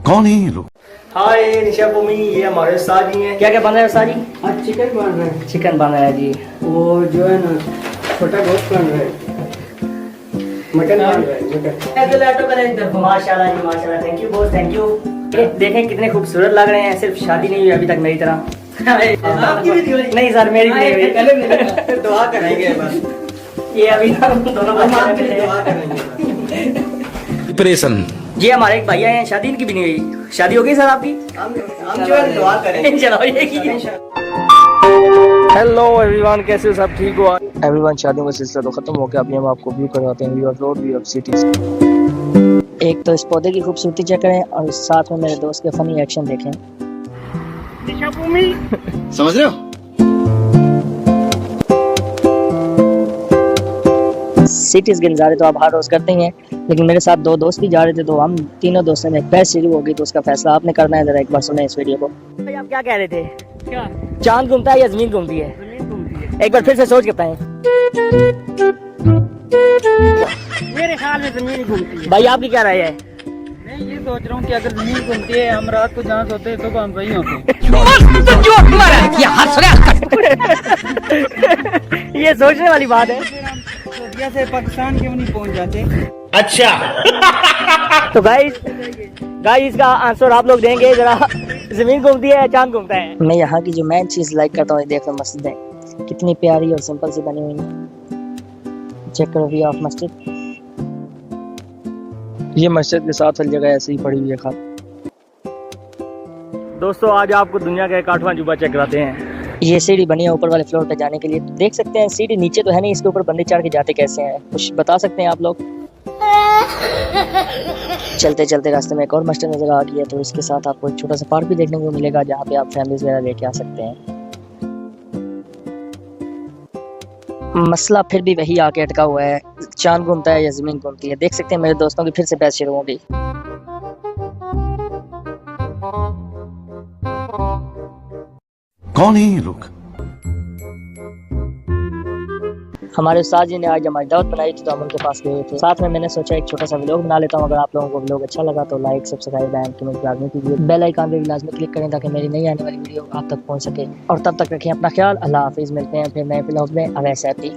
कौन है ये लोग? हाय निशा भूमि, ये हमारे उस्ताद जी हैं। क्या क्या बन रहा है उस्ताद जी? आज चिकन बन रहा है, चिकन बन रहा है जी। वो जो है ना छोटा गोश्त बन रहा है, मटन बन रहा है, मटन। माशाल्लाह जी माशाल्लाह, thank you boss, thank you. देखें कितने खूबसूरत लग रहे हैं, सिर्फ शादी नहीं हुई अभी तक मेरी तरह। आपकी भी हुई? नहीं सर, मेरी भी नहीं हुई। दुआ करेंगे बस, ये अभी हम दोनों हम बच्चे आपके लिए हैं। दुआ करेंगे। डिप्रेशन। जी हमारे एक भैया हैं, शादी इनकी भी नहीं हुई। शादी हो गई सर आपकी? हम जो है दुआ करेंगे। चलो ये हेलो एवरीवन, कैसे हो? सब ठीक हो? एवरीवन, शादियों का सिलसिला तो खत्म हो गया। अभी हम आपको व्यू करवाते हैं, view of road, view of cities. एक तो इस पौधे की खूबसूरती चेक करें और साथ में मेरे दोस्त के फनी एक्शन देखें। समझ रहे हो? सिटीज के नज़ारे तो आप हर रोज करते ही हैं, लेकिन मेरे साथ दो दोस्त भी जा रहे थे, तो हम तीनों दोस्तों में बहस शुरू हो गई। तो उसका फैसला आपने करना है, जरा एक बार सुने इस वीडियो को। भाई आप क्या कह रहे थे? क्या? चांद घूमता है या जमीन घूमती है? जमीन घूमती है। एक बार फिर से सोच के बताएं। मेरे ख्याल में जमीन घूमती है। भाई आपकी क्या राय है? मैं ये सोच रहा हूँ कि अगर जमीन घूमती है, हम रात को जहाँ सोते हैं तो हम वहीं होते ये सोचने वाली बात है। हैं। सऊदीया से पाकिस्तान क्यों नहीं पहुँच जाते? तो गाइस का आंसर आप लोग देंगे जरा। जमीन घूमती है या चांद घूमता है? मैं यहाँ की जो मेन चीज़ लाइक करता हूँ, देखो मस्जिदें कितनी प्यारी और सिंपल सी बनी हुई हैं। चेक करो व्यू ऑफ मस्जिद। ये मस्जिद के साथ वाली जगह ऐसे ही पड़ी हुई है खाली। दोस्तों आज आपको दुनिया का 8वां अजूबा चेक कराते हैं। ये सीढ़ी बनी है ऊपर वाले फ्लोर पे जाने के लिए। देख सकते हैं सीढ़ी नीचे तो है नहीं, इसके ऊपर बंदे चढ़ के जाते कैसे हैं, कुछ बता सकते हैं आप लोग? चलते चलते रास्ते में एक और मस्जिद नजर आ गई है, तो इसके साथ आपको एक छोटा सा पार्क भी देखने को मिलेगा, जहाँ पे आप फैमिलीज वगैरह लेके आ सकते हैं। मसला फिर भी वही आके अटका हुआ है, चांद घूमता है या जमीन घूमती है। देख सकते हैं मेरे दोस्तों की फिर से बहस शुरू हो गई। कौन है ये लोग? हमारे उस्ताद जी ने आज हमारी दावत बनाई थी, तो हम उनके पास गए थे। साथ में मैंने सोचा एक छोटा सा व्लॉग बना लेता हूँ। अगर आप लोगों को व्लॉग अच्छा लगा तो लाइक, सब्सक्राइब एंड कमेंट लाजमी कीजिए। बेल आइकन पे भी लाजमी क्लिक करें ताकि मेरी नई आने वाली वीडियो आप तक पहुँच सके। और तब तक रखें अपना ख्याल। अल्लाह हाफिज़। मिलते हैं फिर नए व्लॉग में। अवैस हैप्पी।